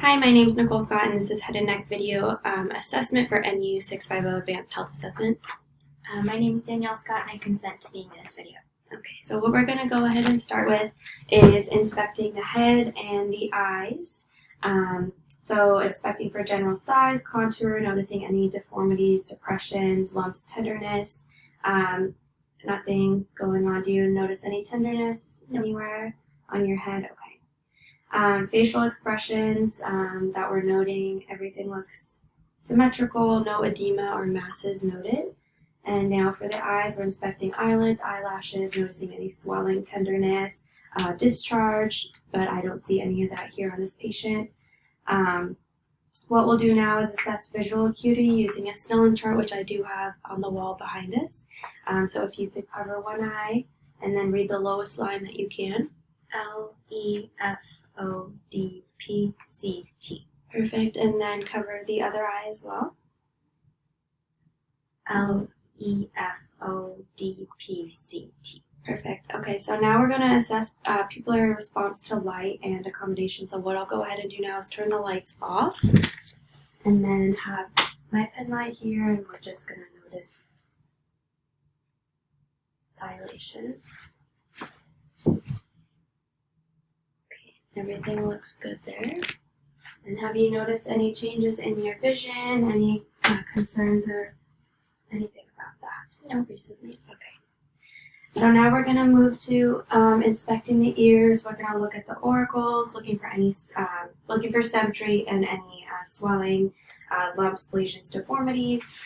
Hi, my name is Nicole Scott, and this is Head and Neck Video Assessment for NU 650 Advanced Health Assessment. My name is Danielle Scott, and I consent to being in this video. Okay, so what we're going to go ahead and start with is inspecting the head and the eyes. So inspecting for general size, contour, noticing any deformities, depressions, lumps, tenderness, nothing going on. Do you notice any tenderness anywhere on your head? Okay. Facial expressions that we're noting, everything looks symmetrical, no edema or masses noted. And now for the eyes, we're inspecting eyelids, eyelashes, noticing any swelling, tenderness, discharge, but I don't see any of that here on this patient. What we'll do now is assess visual acuity using a Snellen chart, which I do have on the wall behind us. So if you could cover one eye and then read the lowest line that you can. L-E-F-O-D-P-C-T. Perfect, and then cover the other eye as well. L-E-F-O-D-P-C-T. Perfect. Okay, so now we're going to assess pupillary response to light and accommodation. So what I'll go ahead and do now is turn the lights off and then have my pen light here, and we're just going to notice dilation. Okay, everything looks good there. And have you noticed any changes in your vision, any concerns or anything about that recently? Okay. So now we're going to move to inspecting the ears. We're going to look at the auricles, looking for symmetry and any swelling, lumps, lesions, deformities,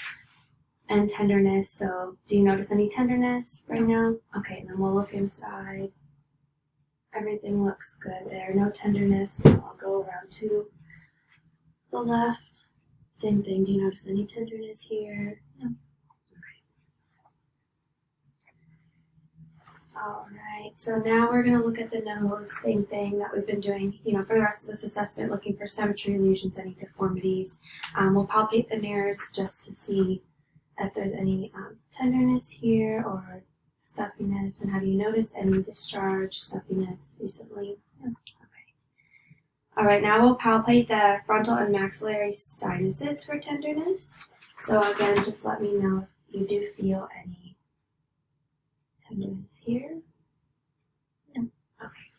and tenderness. So do you notice any tenderness right now? Okay, and then we'll look inside. Everything looks good there. No tenderness. So I'll go around to the left. Same thing. Do you notice any tenderness here? No. All right, so now we're going to look at the nose, same thing that we've been doing, for the rest of this assessment, looking for symmetry, lesions, any deformities. We'll palpate the nares just to see if there's any tenderness here or stuffiness, and have you noticed any discharge, stuffiness recently? Yeah. Okay. All right, now we'll palpate the frontal and maxillary sinuses for tenderness. So again, just let me know if you do feel any tenderness here. No. Okay.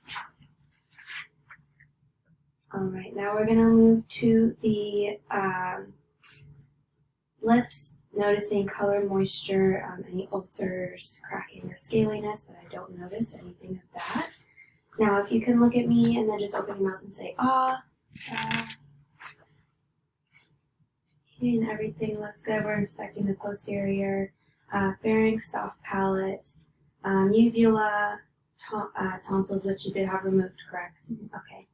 All right, now we're going to move to the lips, noticing color, moisture, any ulcers, cracking, or scaliness, but I don't notice anything of that. Now, if you can look at me and then just open your mouth and say, ah, ah. Okay, and everything looks good. We're inspecting the posterior pharynx, soft palate, uvula, tonsils, which you did have removed, correct? Okay.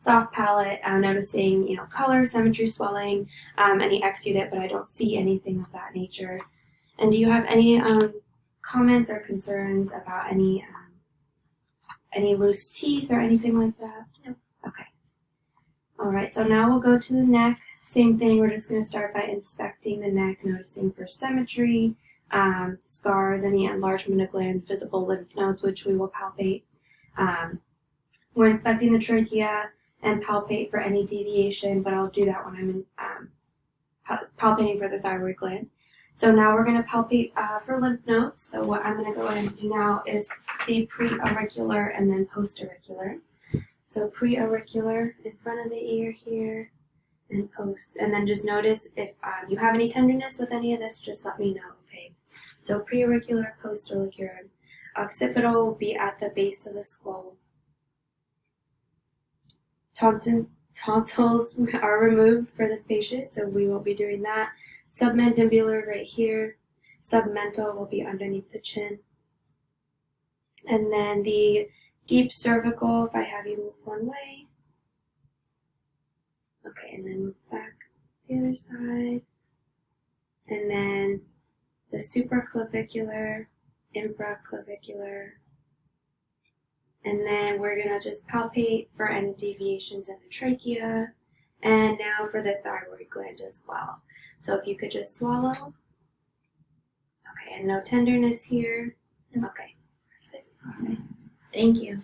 Soft palate, noticing, color, symmetry, swelling, any exudate, but I don't see anything of that nature. And do you have any comments or concerns about any loose teeth or anything like that? No. Okay. All right, so now we'll go to the neck. Same thing, we're just going to start by inspecting the neck, noticing for symmetry, scars, any enlargement of glands, visible lymph nodes, which we will palpate. We're inspecting the trachea and palpate for any deviation, but I'll do that when I'm palpating for the thyroid gland. So now we're going to palpate for lymph nodes. So what I'm going to go ahead and do now is the pre-auricular and then post-auricular. So pre-auricular in front of the ear here, and post. And then just notice if you have any tenderness with any of this, just let me know, okay? So pre-auricular, post-auricular. Occipital will be at the base of the skull. Tonsils are removed for this patient, so we won't be doing that. Submandibular right here. Submental will be underneath the chin. And then the deep cervical, if I have you move one way. Okay, and then move back the other side. And then the supraclavicular, infraclavicular. And then we're going to just palpate for any deviations in the trachea. And now for the thyroid gland as well. So if you could just swallow. Okay, and no tenderness here. Okay, perfect. All right. Thank you.